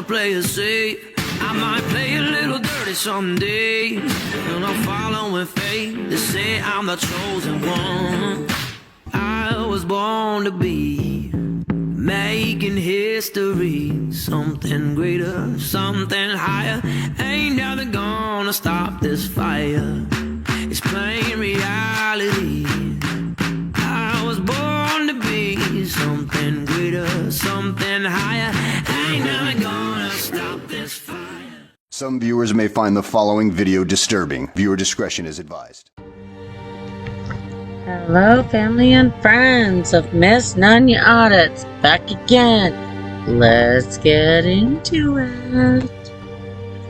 play it safe. I might play a little dirty someday, and I'm following fate. They say I'm the chosen one. I was born to be making history, something greater, something higher. Ain't nothing gonna stop this fire. It's plain reality. I was born to be something greater, something higher. Ain't nothing gonna stop this fire. Some viewers may find the following video disturbing. Viewer discretion is advised. Hello, family and friends of Miss Nunya Audits, back again. Let's get into it.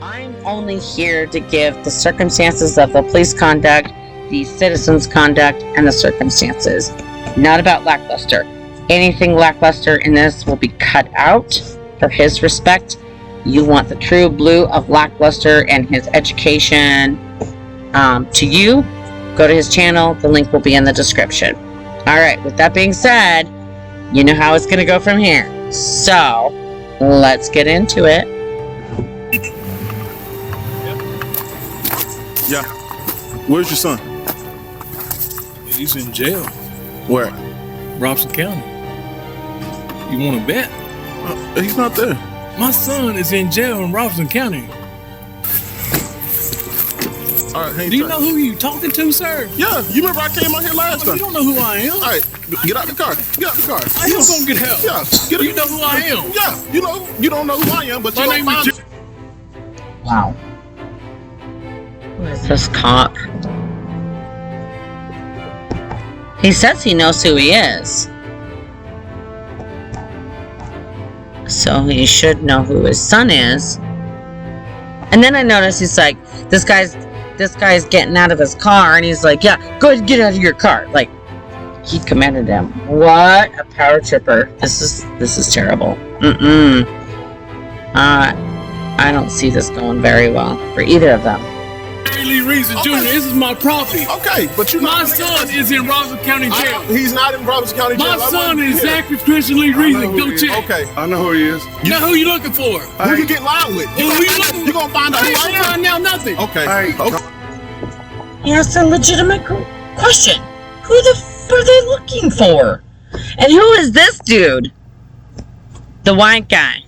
I'm only here to give the circumstances of the police conduct, the citizens' conduct, and the circumstances. Not about Lackluster. Anything Lackluster in this will be cut out for his respect. You want the true blue of Lackluster and his education to you. Go to his channel. The link will be in the description. Alright, with that being said, you know how it's going to go from here. So, let's get into it. Yeah. Where's your son? He's in jail. Where? Robson County. You want to bet? He's not there. My son is in jail in Robson County. All right, hang Do you tight. know who you talking to, sir? Yeah, you remember I came out here last time. You don't know who I am. All right, get out the car. Get out the car. I am gonna get help. Yeah, get You know who I am. Yeah, you don't know who I am, but My you name don't is find Wow. Who is this cop? He says he knows who he is. So he should know who his son is. And then I notice he's like, this guy's getting out of his car, and he's like, yeah, go ahead and get out of your car. Like, he commanded him. What a power tripper. This is terrible. I don't see this going very well for either of them. Lee Reason Jr., this is my property. Okay, but you My son is in Robson County jail. He's not in Robinson County jail. My son is Zachary Christian Lee Reason. Go check. Okay. I know who he is. You know who you looking for? Who you get loud with? Who you looking You gonna find out I who ain't I am? find out nothing. Okay. Hey, Okay. He asked a legitimate question. Who the f are they looking for? And who is this dude? The white guy.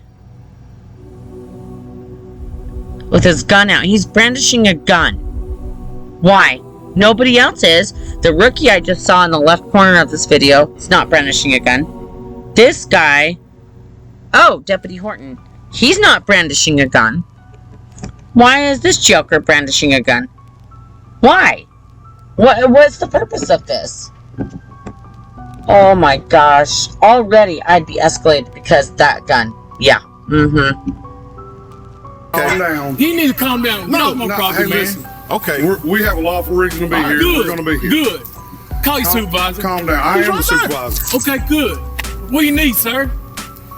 With his gun out. He's brandishing a gun. Why? Nobody else is. The rookie I just saw in the left corner of this video is not brandishing a gun. This guy... Oh, Deputy Horton. He's not brandishing a gun. Why is this joker brandishing a gun? Why? What's the purpose of this? Oh my gosh. Already I'd be escalated because that gun. Yeah. calm down. You need to calm down. No, Get off my no, property, hey, man. listen. Okay. We have a lawful reason to be here. Good. We're going to be here. Good. Call your supervisor. Calm down. I He's am right the there. supervisor. Okay, good. What do you need, sir?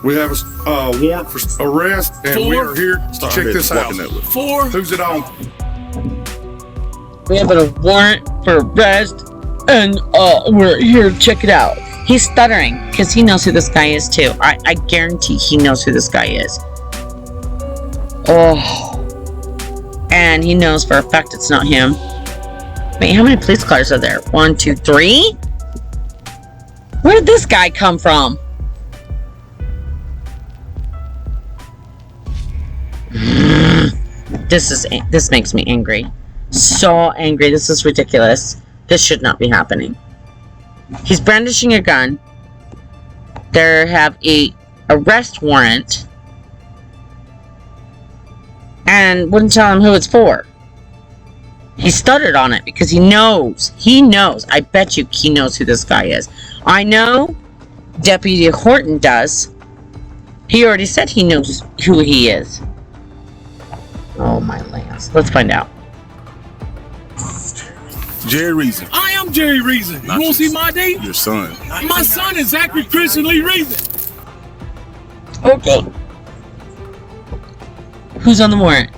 We have a warrant for arrest, and we For? are here to check this out. For Who's it on? We have a warrant for arrest, and we're here to check it out. He's stuttering because he knows who this guy is too. I guarantee he knows who this guy is. Oh. And he knows for a fact it's not him. Wait, how many police cars are there? 1, 2, 3? Where did this guy come from? This makes me angry. So angry. This is ridiculous. This should not be happening. He's brandishing a gun. They have a arrest warrant. And wouldn't tell him who it's for. He stuttered on it because he knows. He knows. I bet you he knows who this guy is. I know Deputy Horton does. He already said he knows who he is. Oh my lands. Let's find out. Jerry Reason. I am Jerry Reason. You want to see my ID? Your son. My son is Zachary Christian Lee Reason. Okay. Who's on the warrant?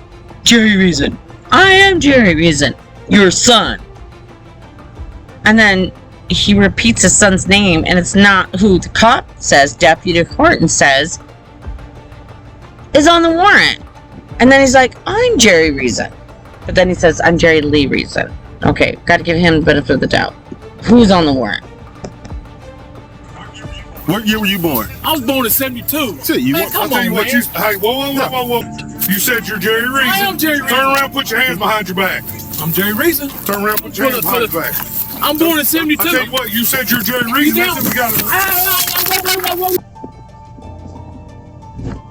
Jerry Reason. I am Jerry Reason, your son. And then he repeats his son's name, and it's not who the cop says. Deputy Horton says. is on the warrant. And then he's like, I'm Jerry Reason. But then he says, I'm Jerry Lee Reason. Okay, gotta give him the benefit of the doubt. Who's on the warrant? What year were you born? I was born in 72. Shit, you Man, want, come I'll tell on, you man. what you. Hey, whoa. You said you're Jerry Reason. I am Jerry Reason. Turn around, put your hands behind your back. I'm Jerry Reason. Turn around, put your hands behind your back. I'm born in 72. I tell you what, you said you're Jerry Reason. You That's it, we got it.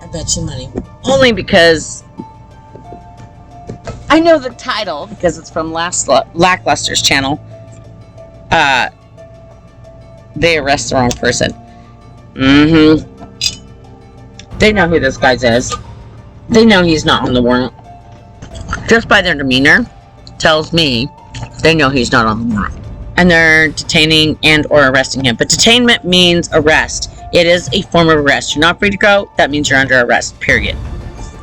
I bet you money. Only because I know the title because it's from Lackluster's channel. They arrest the wrong person. They know who this guy is. They know he's not on the warrant. Just by their demeanor, tells me they know he's not on the warrant. And they're detaining and or arresting him. But detainment means arrest. It is a form of arrest. You're not free to go. That means you're under arrest, period.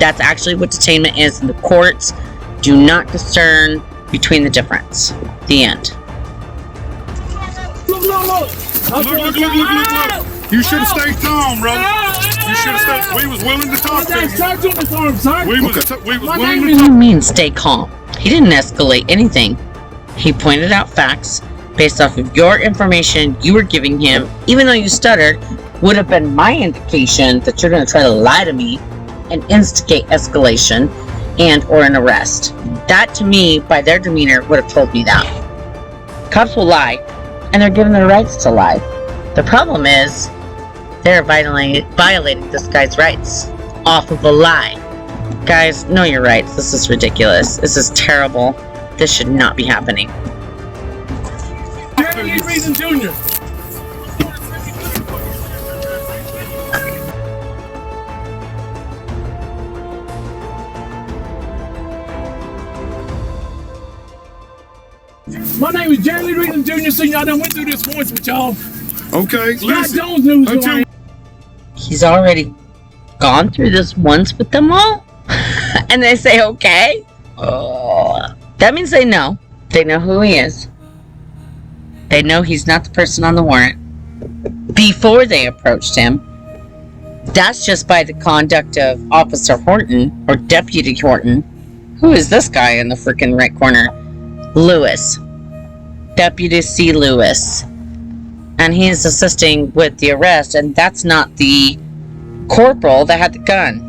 That's actually what detainment is. And the courts do not discern between the difference. The end. Look. Look. You should have stayed calm, brother. You should have stayed. We was willing to talk to you. We was willing to What talk. do you mean stay calm? He didn't escalate anything. He pointed out facts based off of your information you were giving him, even though you stuttered, would have been my indication that you're going to try to lie to me and instigate escalation and or an arrest. That to me, by their demeanor, would have told me that. Cops will lie, and they're given the rights to lie. The problem is, they're violating this guy's rights off of a lie. Guys, know your rights. This is ridiculous. This is terrible. This should not be happening. Jerry Reason Jr. My name is Jerry Reason Jr. Senior. I done went through this once with y'all. Okay, Scott listen. Jones knows who I Until am. He's already gone through this once with them all? And they say okay? That means they know. They know who he is. They know he's not the person on the warrant. Before they approached him. That's just by the conduct of Officer Horton, or Deputy Horton. Who is this guy in the freaking right corner? Lewis. Deputy C. Lewis. And he is assisting with the arrest, and that's not the corporal that had the gun.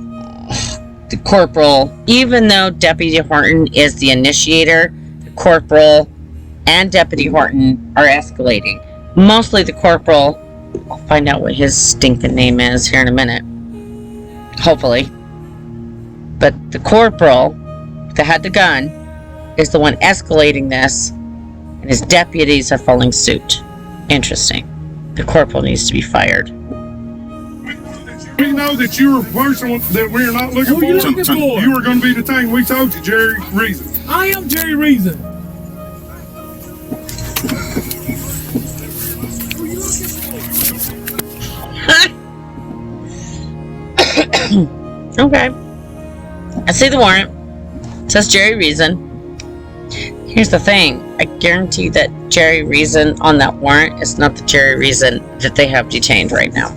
The corporal, even though Deputy Horton is the initiator, the corporal and Deputy Horton are escalating. Mostly the corporal. I'll find out what his stinking name is here in a minute. Hopefully. But the corporal that had the gun is the one escalating this, and his deputies are following suit. Interesting. The corporal needs to be fired. we know that you were a person that we're not looking Who for. you looking for? You were going to be detained. We told you, Jerry Reason. I am Jerry Reason. Okay. I see the warrant. It says Jerry Reason. Here's the thing. I guarantee that Jerry Reason on that warrant is not the Jerry Reason that they have detained right now.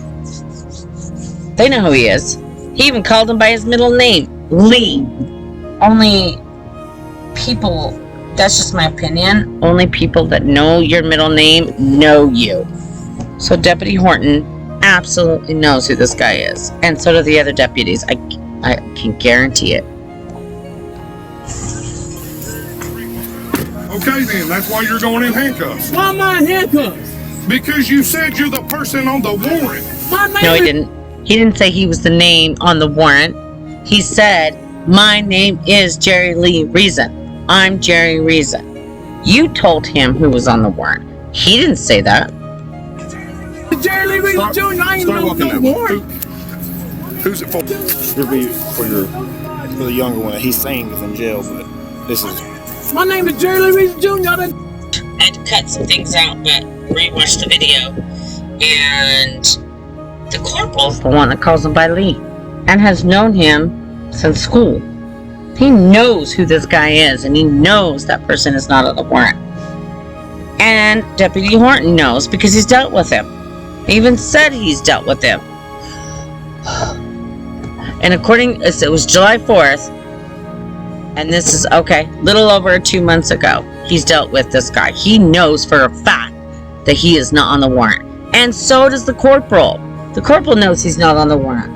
They know who he is. He even called him by his middle name, Lee. Only people, that's just my opinion, only people that know your middle name know you. So Deputy Horton absolutely knows who this guy is. And so do the other deputies. I can guarantee it. Okay, then. That's why you're going in handcuffs. Why am I in handcuffs? Because you said you're the person on the warrant. My name No, he is- didn't. He didn't say he was the name on the warrant. He said, my name is Jerry Lee Reason. I'm Jerry Reason. You told him who was on the warrant. He didn't say that. Jerry Lee Reason Jr. I ain't Start no walking that warrant. Who's it for? It'll be for the younger one. He's saying he's in jail, but this is My name is Jerry Lee Reason Jr. I done I had to cut some things out, but rewatched the video. And the corporal's the one that calls him by Lee. And has known him since school. He knows who this guy is, and he knows that person is not on the warrant. And Deputy Horton knows because he's dealt with him. He even said he's dealt with him. And it was July 4th. And this is, okay, little over 2 months ago. He's dealt with this guy. He knows for a fact that he is not on the warrant. And so does the corporal. The corporal knows he's not on the warrant.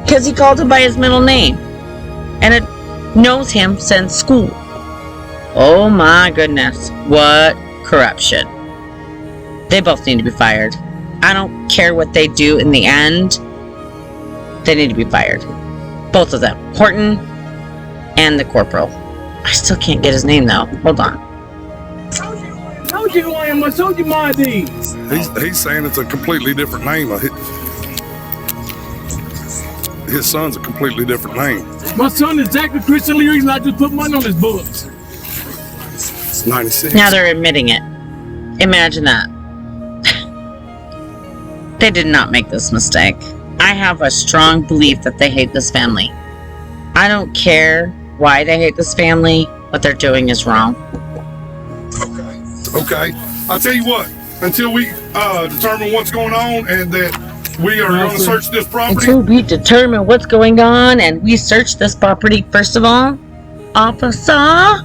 Because he called him by his middle name. And it knows him since school. Oh my goodness. What corruption. They both need to be fired. I don't care what they do in the end. They need to be fired. Both of them. Horton and the corporal. I still can't get his name though. Hold on. I told you who I am. I told you my ID. He's saying it's a completely different name. His son's a completely different name. My son is Zachary Christian Leary, and I just put money on his books. It's 96. Now they're admitting it. Imagine that. They did not make this mistake. I have a strong belief that they hate this family. I don't care why they hate this family. What they're doing is wrong. Okay. I'll tell you what. Until we determine what's going on and that we are going to search this property. Until we determine what's going on and we search this property, first of all, officer,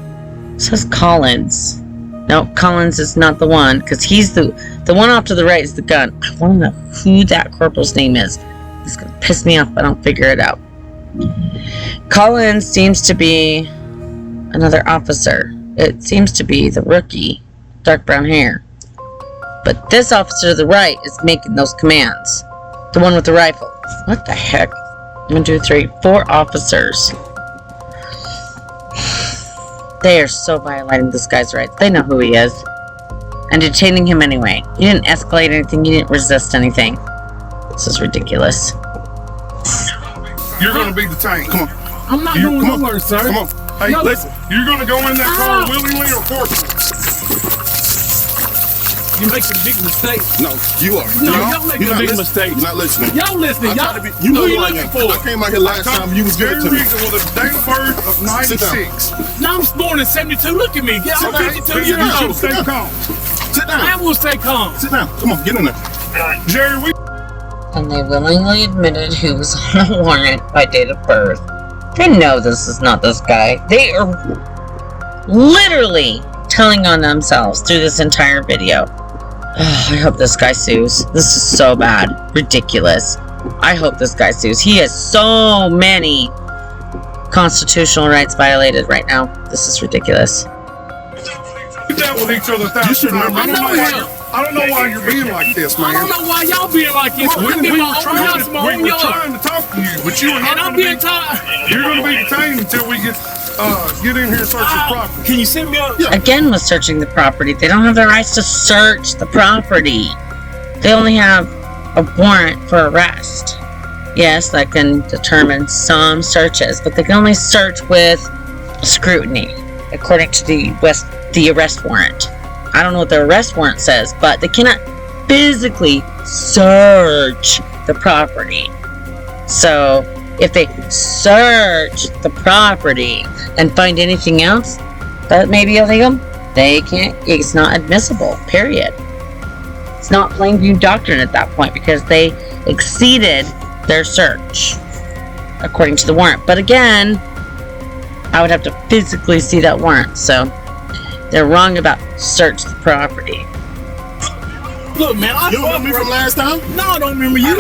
says Collins. No, Collins is not the one, because he's the one off to the right is the gun. I want to know who that corporal's name is. It's going to piss me off if I don't figure it out. Collins seems to be another officer. It seems to be the rookie, dark brown hair. But this officer to the right is making those commands. The one with the rifle. What the heck? 1, 2, 3, 4 officers. They are so violating this guy's rights. They know who he is. And detaining him anyway. You didn't escalate anything. You didn't resist anything. This is ridiculous. You're going to be detained. Come on. I'm not going nowhere, sir. Come on. Hey, No. listen. You're going to go in that car willingly or forcibly? You're making a big mistake. No, you are. No, y'all making a big mistake. You're not listening. Y'all listening. I'm Y'all, trying to be, you know who you who I looking am. for? I came out here last time. You was Jerry good to me. Reason with a date of birth of 96. Now I'm born in 72. Look at me. Yeah, I'm Okay, 52 then years you should old. stay calm. Sit I down. will stay calm. Sit down. Come on, get in there. Jerry, we And they willingly admitted who was on a warrant by date of birth. They know this is not this guy. They are literally telling on themselves through this entire video. I hope this guy sues. This is so bad. Ridiculous. I hope this guy sues. He has so many constitutional rights violated right now. This is ridiculous. dealt with each other 1,000 You should times. remember. I don't know why you're being like this, man. I don't know why y'all being like this. We I'm in my own house, my were own yard. trying to talk to you, but you are not And I'm going to being be. tired. You're going to be detained until we get in here and search this property. Can you send me up? Again with searching the property. They don't have the rights to search the property. They only have a warrant for arrest. Yes, that can determine some searches, but they can only search with scrutiny, according to the arrest warrant. I don't know what the arrest warrant says, but they cannot physically search the property. So, if they search the property and find anything else that may be illegal, they can't, it's not admissible, period. It's not plain view doctrine at that point because they exceeded their search, according to the warrant. But again, I would have to physically see that warrant, so they're wrong about search the property. Look, man, I You remember me from last time? No, I don't remember you.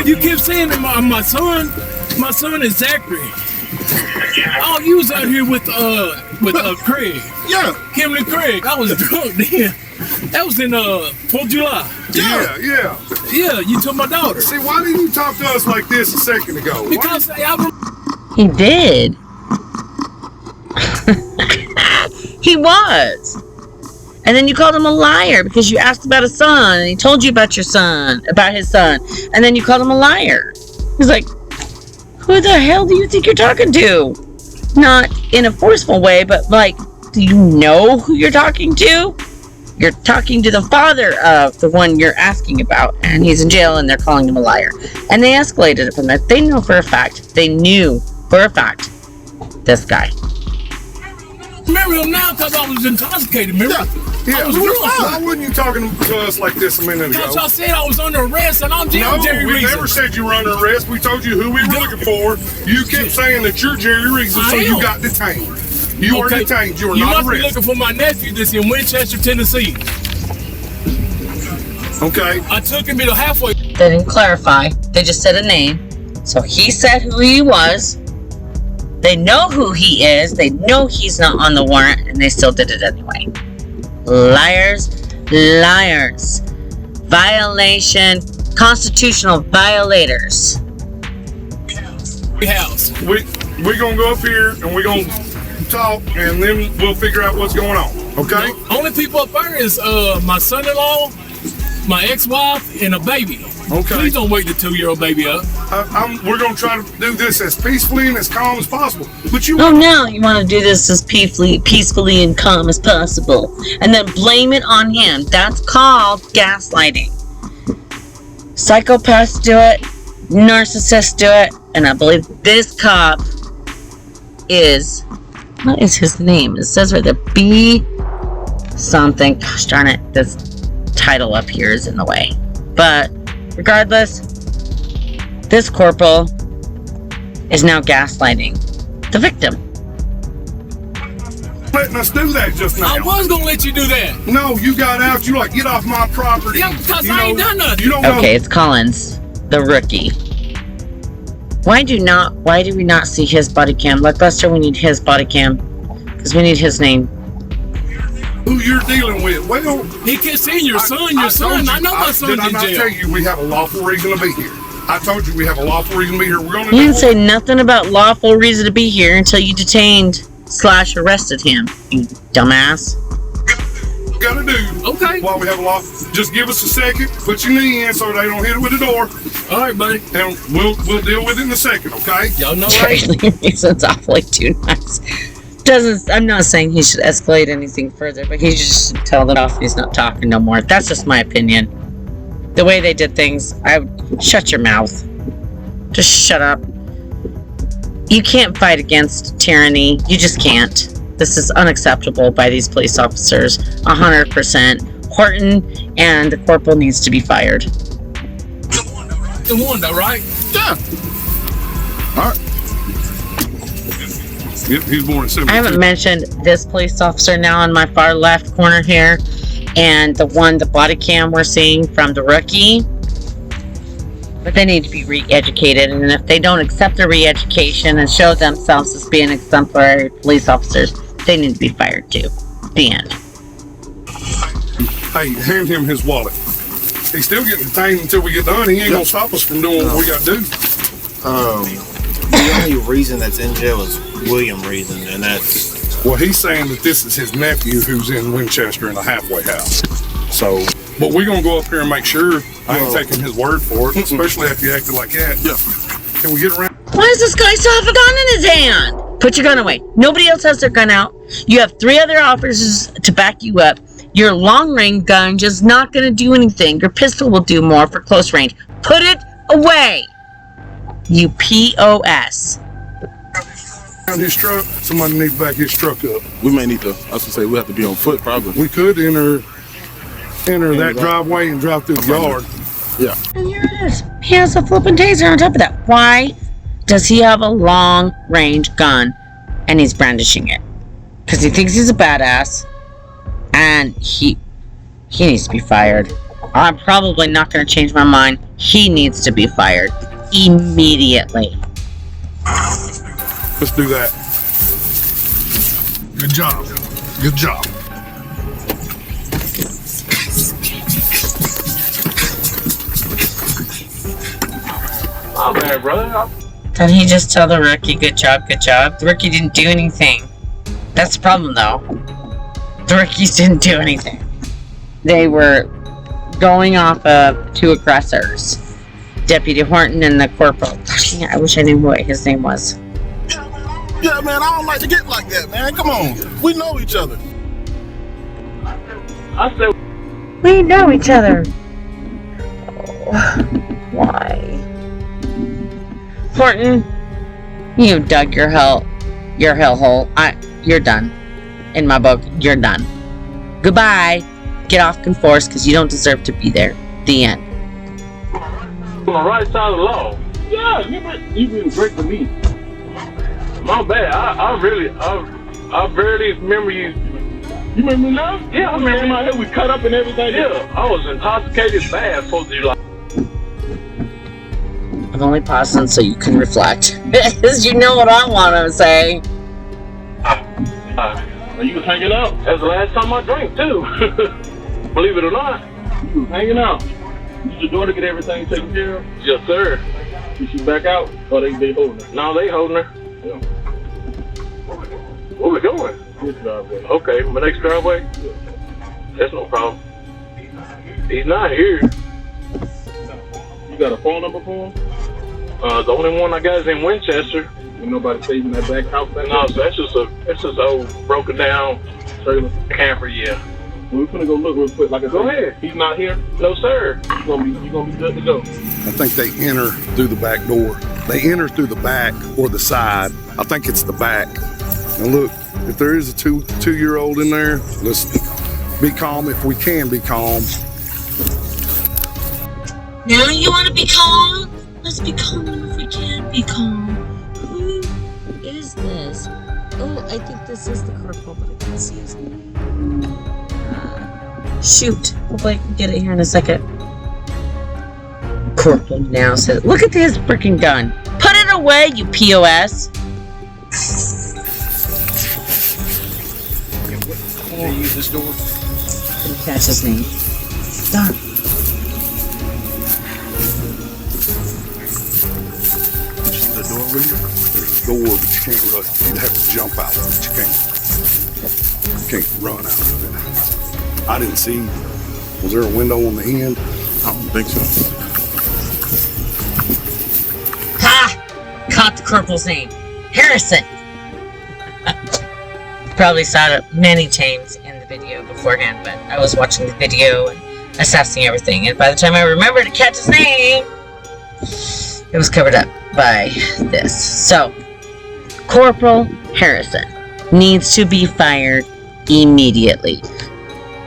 You keep saying that my son is Zachary. Oh, you was out here with Craig. Yeah. Him and Craig. I was drunk then. That was in 4th of July. Yeah. Yeah, you took my daughter. See, why didn't you talk to us like this a second ago? Why- Because He did. He was. And then you called him a liar because you asked about his son and he told you about his son. And then you called him a liar. He's like, who the hell do you think you're talking to? Not in a forceful way, but like, do you know who you're talking to? You're talking to the father of the one you're asking about, and he's in jail and they're calling him a liar. And they escalated it from that. They know for a fact, they knew for a fact, this guy. Remember him now because I was intoxicated, remember? Yeah, I was why drunk. wasn't you talking to us like this a minute Because ago? y'all said I was under arrest and I'm No, Jerry we Reason. never said you were under arrest. We told you who we were looking for. You kept saying that you're Jerry Reason, so you got detained. You were detained. You were not must be arrested. looking for my nephew that's in Winchester, Tennessee. Okay. I took him to the halfway. They didn't clarify. They just said a name. So he said who he was. They know who he is. They know he's not on the warrant, and they still did it anyway. Liars, liars. Violation, constitutional violators. House. We're going to go up here, and we're going to talk, and then we'll figure out what's going on. Okay? Only people up there is my son-in-law, my ex-wife, and a baby. Okay. Please don't wake the 2-year-old baby up. We're going to try to do this as peacefully and as calm as possible. But you... Oh, now you want to do this as peacefully and calm as possible. And then blame it on him. That's called gaslighting. Psychopaths do it. Narcissists do it. And I believe this cop is... What is his name? It says right there. B... something. Gosh darn it. This title up here is in the way. But... regardless, this corporal is now gaslighting the victim. Letting us do that just now. I was going to let you do that. No, you got out. You like, get off my property. Yeah, because I ain't done nothing. You don't know. Okay, it's Collins, the rookie. Why do we not see his body cam? Like Buster, we need his body cam. Because we need his name. Who you're dealing with? Well, He kept saying your son. told you, I know my son's did I in not jail. tell you we have a lawful reason to be here? I told you we have a lawful reason to be here. We're going to You do didn't say what nothing about lawful reason to be here until you detained/arrested him, you dumbass. we got to do. Okay. While we have a law, just give us a second. Put your knee in so they don't hit it with the door, All right, buddy. and we'll deal with it in a second. Okay? Y'all know Jerry right? Reason's awfully too nice. I'm not saying he should escalate anything further, but he just should tell them off he's not talking no more. That's just my opinion. The way they did things, I would shut your mouth. Just shut up. You can't fight against tyranny. You just can't. This is unacceptable by these police officers. 100%. Horton and the corporal needs to be fired. The one, though, right? Yeah. All right. Yep, he's born in 72. I haven't mentioned this police officer now in my far left corner here, and the body cam we're seeing from the rookie. But they need to be re-educated, and if they don't accept the re-education and show themselves as being exemplary police officers, they need to be fired too. The end. Hey, hand him his wallet. He's still getting detained until we get done. He ain't gonna stop us from doing what we gotta do. The only reason that's in jail is William Reason, and that's... Well, he's saying that this is his nephew who's in Winchester in a halfway house. So, but we're gonna go up here and make sure. I ain't taking his word for it, especially after you acted like that. Yeah. Can we get around? Why does this guy still have a gun in his hand? Put your gun away. Nobody else has their gun out. You have 3 other officers to back you up. Your long-range gun just not going to do anything. Your pistol will do more for close range. Put it away. You POS. Around his truck. Somebody needs to back his truck up. We may need to, I was gonna say, we have to be on foot probably. We could enter that driveway and drive through the yard. Yeah. And here it is. He has a flippin' taser on top of that. Why does he have a long-range gun and he's brandishing it? Because he thinks he's a badass. And he needs to be fired. I'm probably not going to change my mind. He needs to be fired. Immediately. Let's do that. Good job. Good job. Oh, man, brother. Did he just tell the rookie, good job, good job? The rookie didn't do anything. That's the problem, though. The rookies didn't do anything. They were going off of 2 aggressors. Deputy Horton and the corporal. Gosh, I wish I knew what his name was. Yeah, man, I don't like to get like that, man. Come on. We know each other. I said, We know each other. Why? Horton, you dug your hell hole. You're done. In my book, you're done. Goodbye. Get off Conforce because you don't deserve to be there. The end. On the right side of the law. Yeah, you've been great to me. My bad. I barely remember you. You remember me now? Yeah, I remember my head. We cut up and everything. Yeah, I was intoxicated bad. Supposed to be like. I've only paused on so you can reflect. Because you know what I want to say. You was hanging out. That's the last time I drank too. Believe it or not, you was hanging out. Did your daughter get everything taken care of? Yes, sir. Is she back out? Or they holding her? No, they holding her. Yeah. Where we going? This driveway. Okay, my next driveway? Yeah. That's no problem. He's not here. You got a phone number for him? The only one I got is in Winchester. Ain't nobody stays in that back house back there? No, so that's just an old broken down trailer. Camper, yeah. We're gonna go look real quick. Like I said, go ahead. He's not here? No, sir. You gonna be good to go. I think they enter through the back door. They enter through the back or the side. I think it's the back. And look, if there is a two-year-old in there, let's be calm if we can be calm. Now you want to be calm? Let's be calm if we can be calm. Who is this? Oh, I think this is the corporal, but I can't see his name. Shoot. Hopefully I can get it here in a second. Corporal now says, look at this freaking gun. Put it away, you POS. Can you use this door? Didn't catch his name. Darn. The door over here? There's a door, but you can't run. You'd have to jump out of it. You can't run out of it. I didn't see. Was there a window on the end? I don't think so. Ha! Caught the corporal's name. Harrison. Probably saw it many times in the video beforehand, but I was watching the video and assessing everything, and by the time I remembered to catch his name, it was covered up by this. So, Corporal Harrison needs to be fired immediately.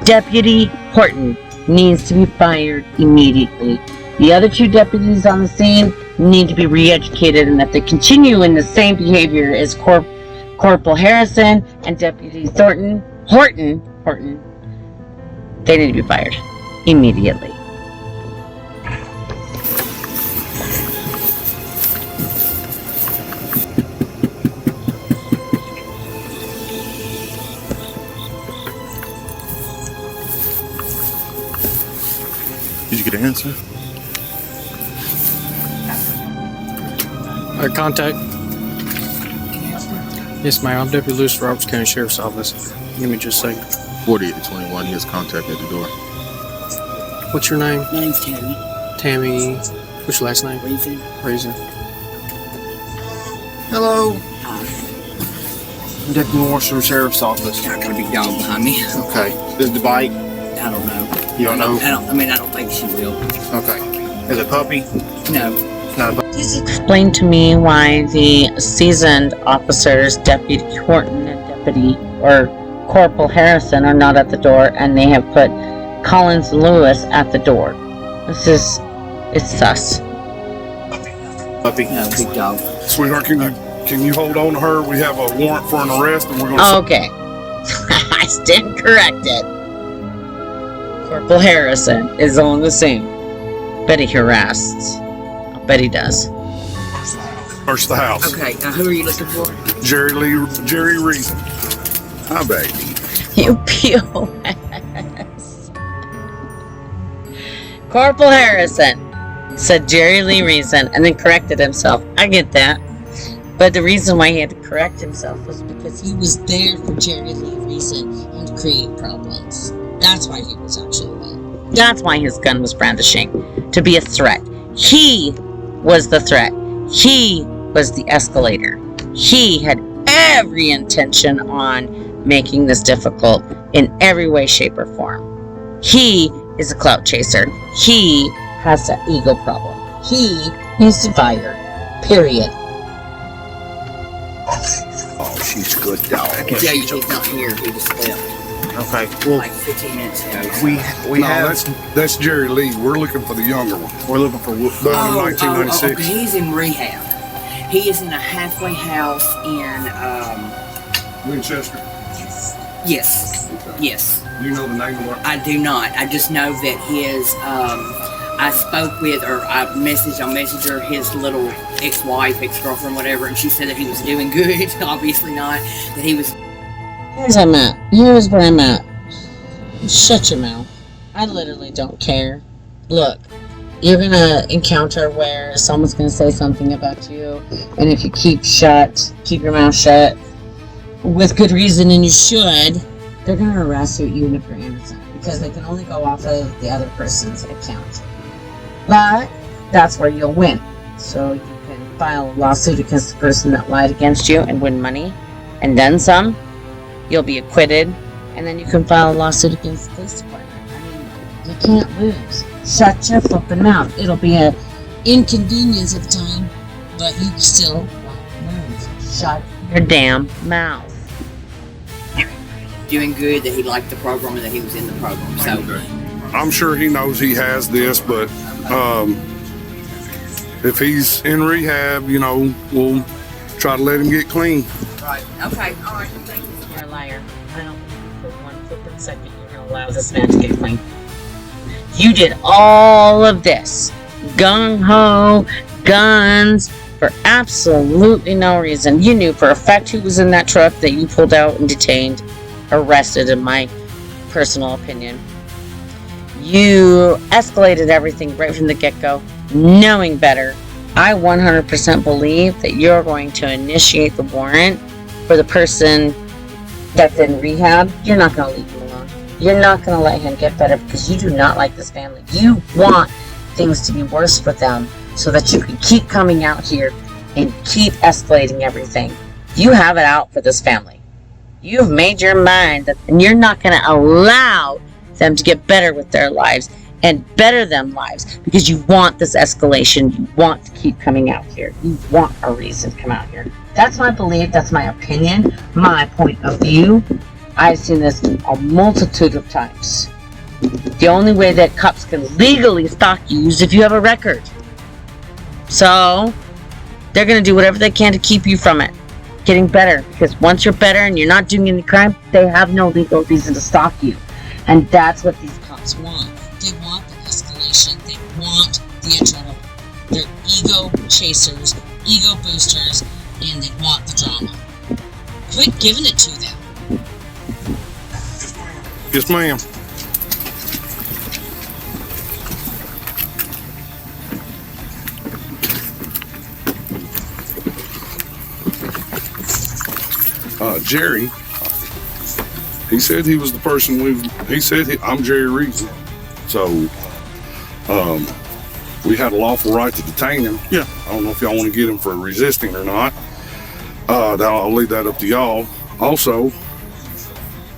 Deputy Horton needs to be fired immediately. The other two deputies on the scene need to be re-educated, and if they continue in the same behavior as Corporal Harrison and Deputy Horton, they need to be fired immediately. Did you get an answer? Contact. Yes, ma'am. I'm Deputy Lewis, Roberts County Sheriff's Office. Give me just a second. 48 to 21. He has contact at the door. What's your name? My name's Tammy. Tammy. What's your last name? Reason. Hello. I'm Deputy Morris from the Sheriff's Office. I got a big dog behind me. Okay. Does the bite? I don't know. You don't know? I don't think she will. Okay. Is it a puppy? No. Not a puppy. Please explain to me why the seasoned officers, Deputy Horton and Deputy or Corporal Harrison, are not at the door, and they have put Collins Lewis at the door. It's sus. Puppy. No, big dog. Sweetheart, can you hold on to her? We have a warrant for an arrest, and we're going to... Okay. I stand corrected. Corporal Harrison is on the scene. Bet he harassed. I bet he does. Search the house. Okay, now who are you looking for? Jerry Reason. Hi, baby. You POS. Corporal Harrison said Jerry Lee Reason and then corrected himself. I get that. But the reason why he had to correct himself was because he was there for Jerry Lee Reason and to create problems. That's why he was actually there. That's why his gun was brandishing. To be a threat. He was the threat. He was the escalator. He had every intention on making this difficult in every way, shape, or form. He is a clout chaser. He has an ego problem. He needs to fire. Period. Oh, she's a good dog. Yeah, he's not here. He just left Okay. Well, like 15 minutes ago. we No, have. that's Jerry Lee. We're looking for the younger one. We're looking for The one in 1996. okay. He's in rehab. He is in a halfway house in, Winchester. yes. Yes. Do you know the name of it? I do not. I just know that his, I spoke with, or I messaged on Messenger his little ex-wife, ex-girlfriend, whatever, and she said that he was doing good. Obviously not. That he was. Here's where I'm at. Here's where I'm at. Shut your mouth. I literally don't care. Look, you're gonna encounter where someone's gonna say something about you, and if you keep your mouth shut, with good reason, and you should, they're gonna arrest you even if you're innocent, because they can only go off of the other person's account. But that's where you'll win. So you can file a lawsuit against the person that lied against you and win money, and then some. You'll be acquitted, and then you can file a lawsuit against the police department. I mean, you can't lose. Shut your flipping mouth. It'll be an inconvenience at the time, but you still won't lose. Shut your damn mouth. Doing good, that he liked the program and that he was in the program. So I'm sure he knows he has this, but if he's in rehab, we'll try to let him get clean. right, okay, all right. You're a liar. I don't for one flipping second you're going to allow this man to get clean. You did all of this. Gung-ho, guns, for absolutely no reason. You knew for a fact who was in that truck that you pulled out and detained, arrested, in my personal opinion. You escalated everything right from the get-go, knowing better. I 100% believe that you're going to initiate the warrant for the person that's in rehab. You're not going to leave him alone. You're not going to let him get better because you do not like this family. You want things to be worse for them so that you can keep coming out here and keep escalating everything. You have it out for this family. You've made your mind that, and you're not going to allow them to get better with their lives and better them lives because you want this escalation. You want to keep coming out here. You want a reason to come out here. That's my belief. That's my opinion. My point of view. I've seen this a multitude of times. The only way that cops can legally stalk you is if you have a record. So they're going to do whatever they can to keep you from it getting better, because once you're better and you're not doing any crime, they have no legal reason to stalk you. And that's what these cops want. They want the escalation. They want the adrenaline. They're ego chasers, ego boosters, and they want the drama. Quit giving it to them. Yes, ma'am. Jerry, he said he was the person I'm Jerry Reason. So, we had a lawful right to detain him. Yeah. I don't know if y'all want to get him for resisting or not. I'll leave that up to y'all. Also,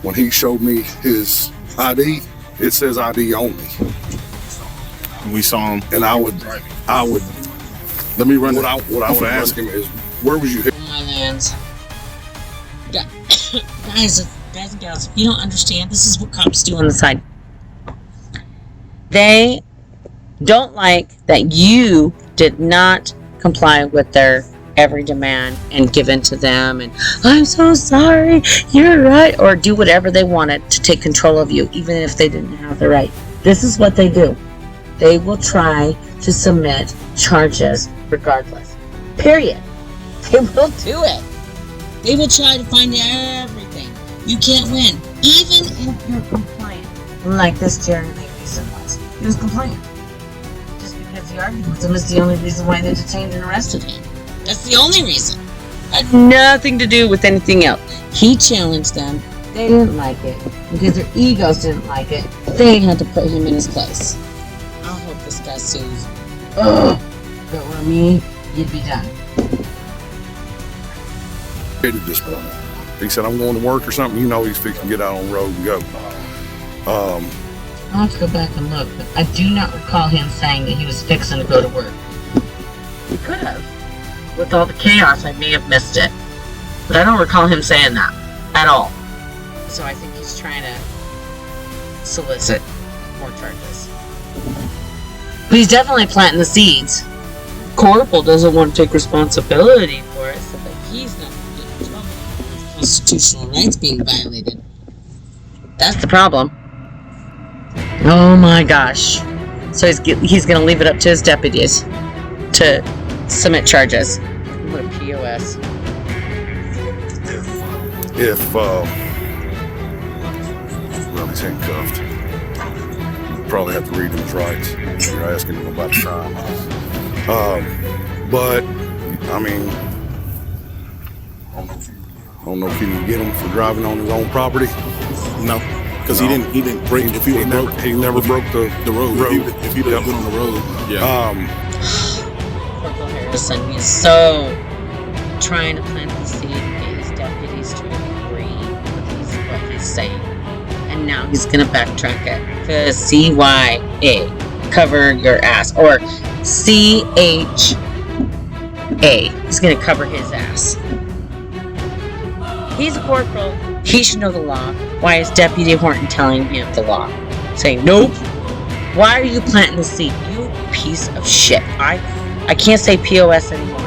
when he showed me his ID, it says ID only. We saw him. And I would, Let me run what I would ask him is, where was you? My lands. Guys and gals, if you don't understand, this is what cops do on the side. They don't like that you did not comply with their every demand and give in to them and I'm so sorry, you're right, or do whatever they wanted to take control of you, even if they didn't have the right. This is what they do. They will try to submit charges regardless. Period. They will do it. They will try to find everything. You can't win. Even if you're compliant. Like this Jerry Lee reason was. He was compliant. Just because he argued with them is the only reason why they detained and arrested him. That's the only reason. It had nothing to do with anything else. He challenged them. They didn't like it. Because their egos didn't like it. They had to put him in his place. I hope this guy sues. Ugh. If it were me, you'd be done. At this point, he said, I'm going to work or something. He's fixing to get out on the road and go. I'll have to go back and look, but I do not recall him saying that he was fixing to go to work. He could have. With all the chaos, I may have missed it. But I don't recall him saying that at all. So I think he's trying to solicit more charges. But he's definitely planting the seeds. Corporal doesn't want to take responsibility for it, so that he's not getting in trouble. His constitutional rights being violated. That's the problem. Oh my gosh. So he's going to leave it up to his deputies to submit charges. What a POS. If well, he's handcuffed. You probably have to read him his rights. You're asking him about the crime. But I mean, I don't know if you can get him for driving on his own property. No, because he didn't break. If he never broke the road. If he didn't get on the road, yeah. Corporal Harrison, he's so trying to plant the seed and get his deputies to agree with what he's saying. And now he's going to backtrack it. Because CYA, cover your ass. Or CHA, he's going to cover his ass. He's a corporal. He should know the law. Why is Deputy Horton telling him the law? Saying, nope. Why are you planting the seed? You piece of shit. I can't say POS anymore.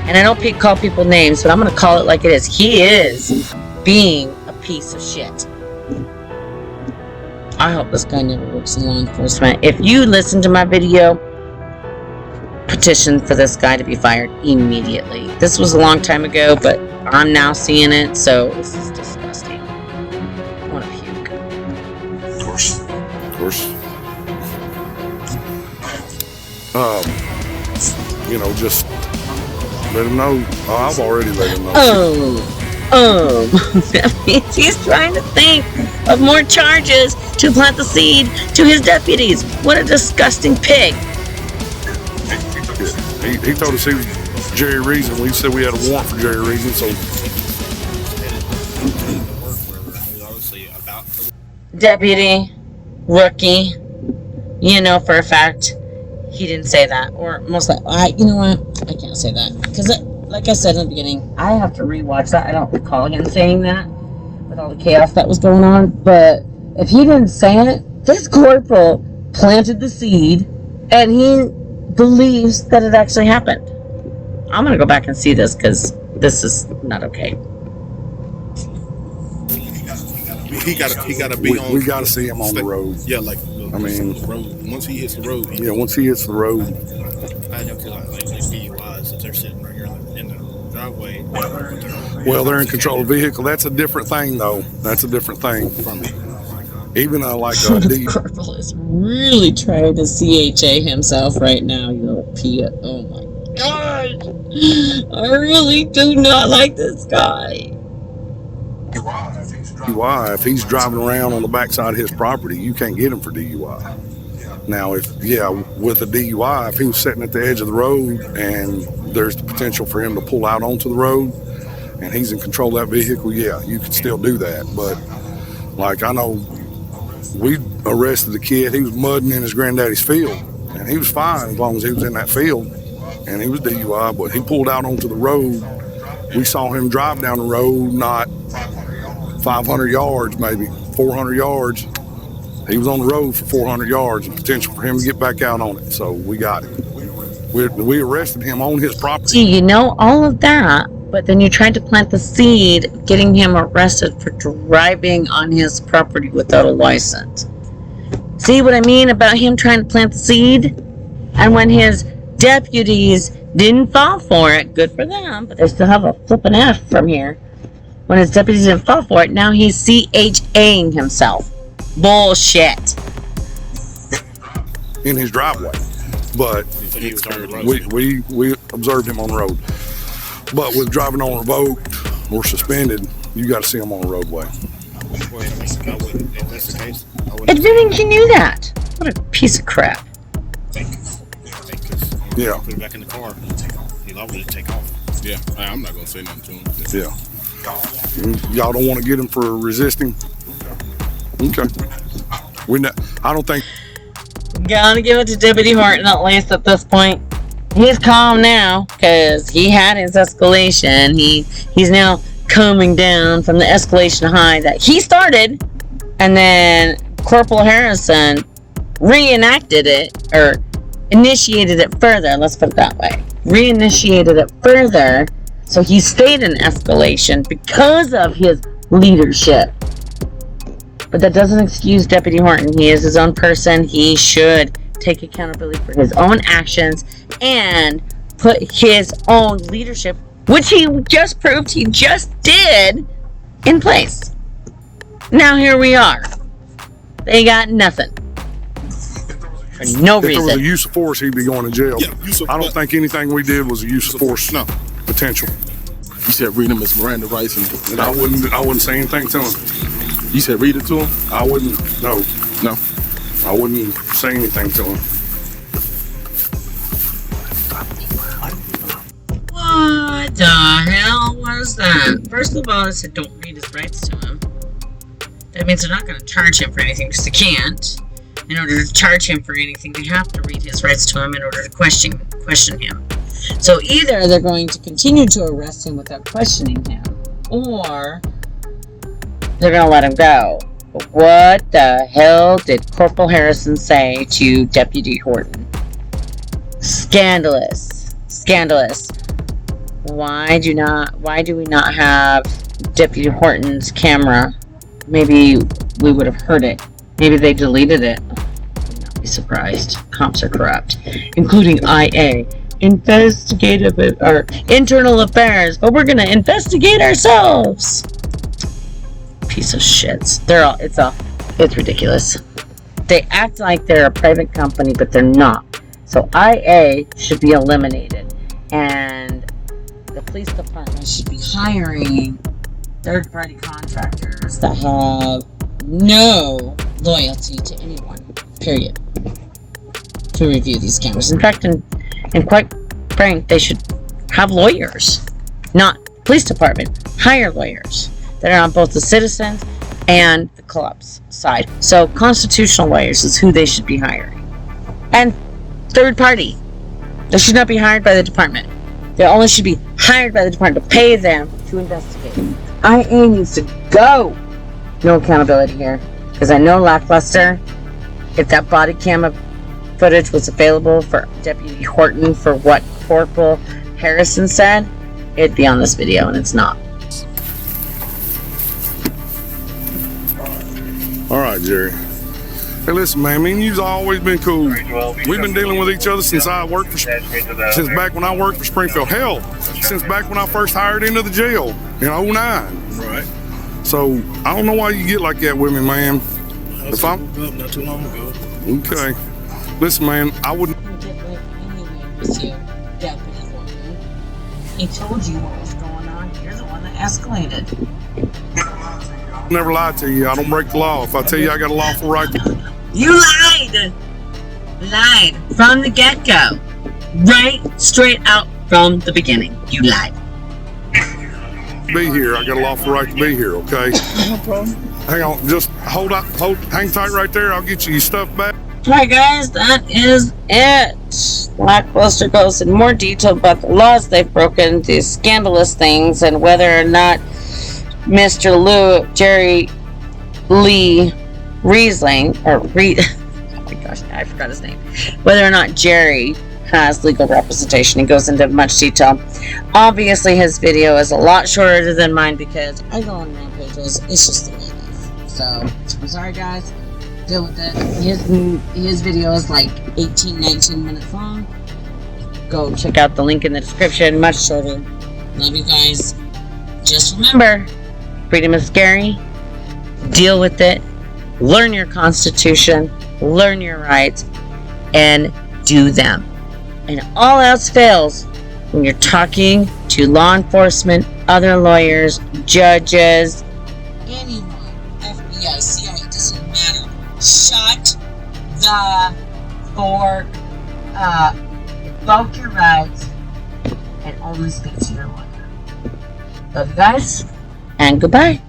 And I don't call people names, but I'm going to call it like it is. He is being a piece of shit. I hope this guy never works in law enforcement. If you listen to my video, petition for this guy to be fired immediately. This was a long time ago, but I'm now seeing it, so this is disgusting. I want to puke. Of course. Just let him know. I've already let him know. That means he's trying to think of more charges to plant the seed to his deputies. What a disgusting pig. He told us he was Jerry Reason. We said we had a warrant for Jerry Reason, so. Deputy, rookie, you know for a fact he didn't say that. Or most likely, you know what? I can't say that. Because, like I said in the beginning, I have to rewatch that. I don't recall him saying that with all the chaos that was going on. But if he didn't say it, this corporal planted the seed and he believes that it actually happened. I'm going to go back and see this because this is not okay. He got to be on. We got to see him on the road. Yeah, like I mean, once he hits the road. Once he hits the road. I know because like DUIs, if they're sitting right here in the driveway. Well, they're in control of the vehicle. That's a different thing, though. That's a different thing. Even like a the corporal is really trying to CHA himself right now. You little Pia. Oh my god! I really do not like this guy. DUI, if he's driving around on the backside of his property, you can't get him for DUI. Now, with a DUI, if he was sitting at the edge of the road and there's the potential for him to pull out onto the road and he's in control of that vehicle, you can still do that. But, like, I know we arrested the kid. He was mudding in his granddaddy's field, and he was fine as long as he was in that field, and he was DUI, but he pulled out onto the road. We saw him drive down the road, not 500 yards, maybe 400 yards. He was on the road for 400 yards and potential for him to get back out on it. So we got him. We arrested him on his property. See, you know all of that, but then you tried to plant the seed, getting him arrested for driving on his property without a license. See what I mean about him trying to plant the seed? And when his deputies didn't fall for it, good for them, but they still have a flippin' F from here. When his deputies didn't fall for it, now he's CHAing himself. Bullshit. In his driveway. But we observed him on the road. But with driving on revoked or suspended, you got to see him on the roadway. Admitting he knew that. What a piece of crap. Yeah. Put him back in the car. He'll always take off. Yeah, I'm not gonna say nothing to him. Yeah. Y'all don't want to get him for resisting? Okay. I don't think. Gotta give it to Deputy Horton at least at this point. he's calm now because he had his escalation. He's now coming down from the escalation high that he started, and then Corporal Harrison reenacted it, or initiated it further. Let's put it that way. Reinitiated it further, so he stayed in escalation because of his leadership. But that doesn't excuse Deputy Horton. He is his own person. He should take accountability for his own actions and put his own leadership, which he just proved he just did, in place. Now here we are. They got nothing. For no reason. If there was a use of force, he'd be going to jail. Yeah, I don't think anything we did was a use of force. No. Potential. You said read him his Miranda rights and I wouldn't say anything to him. You said read it to him? I wouldn't. No. I wouldn't say anything to him. What the hell was that? First of all, I said don't read his rights to him. That means they're not going to charge him for anything because they can't. In order to charge him for anything, they have to read his rights to him in order to question him. So either they're going to continue to arrest him without questioning him, or they're going to let him go. But what the hell did Corporal Harrison say to Deputy Horton? Scandalous. Scandalous. Why do we not have Deputy Horton's camera? Maybe we would have heard it. Maybe they deleted it. I would not be surprised. Cops are corrupt. Including IA. Investigative or internal affairs. But we're gonna investigate ourselves. Piece of shits. It's ridiculous. They act like they're a private company, but they're not. So IA should be eliminated. And the police department should be hiring third-party contractors that have no loyalty to anyone, period, to review these cameras. In fact, and quite frank, they should have lawyers, not police department. Hire lawyers that are on both the citizens and the club's side. So constitutional lawyers is who they should be hiring. And third party. They should not be hired by the department. They only should be hired by the department to pay them to investigate. IA needs to go. No accountability here. Because I know Lackluster, if that body cam footage was available for Deputy Horton for what Corporal Harrison said, it'd be on this video, and it's not. All right, Jerry. Hey, listen, man. Me and you've always been cool. We've been dealing with each other since back when I worked for Springfield. Hell, since back when I first hired into the jail in 09. Right. So I don't know why you get like that with me, man. If I'm not too long ago. Okay. Listen, man. I wouldn't. With you, Deputy Horton. He told you what was going on. You're the one that escalated. Never lie to you. I don't break the law. If I tell you I got a lawful right to... You lied! Lied from the get-go. Right straight out from the beginning. You lied. Be here. I got a lawful right to be here, okay? No problem. Hang on. Just hang tight right there. I'll get you your stuff back. Alright guys, that is it. Lackluster goes in more detail about the laws they've broken, these scandalous things, and whether or not Mr. Jerry Lee Riesling, oh my gosh, I forgot his name. Whether or not Jerry has legal representation. He goes into much detail. Obviously, his video is a lot shorter than mine because I go on rampages. It's just the way it is. So, I'm sorry guys. Deal with it. His video is like 18-19 minutes long. Go check out the link in the description. Much shorter. Love you guys. Just remember, freedom is scary. Deal with it. Learn your Constitution. Learn your rights. And do them. And all else fails when you're talking to law enforcement, other lawyers, judges, anyone, FBI, CIA, it doesn't matter. Shut the fork up. Invoke your rights and only speak to your lawyer. Love you guys, and goodbye.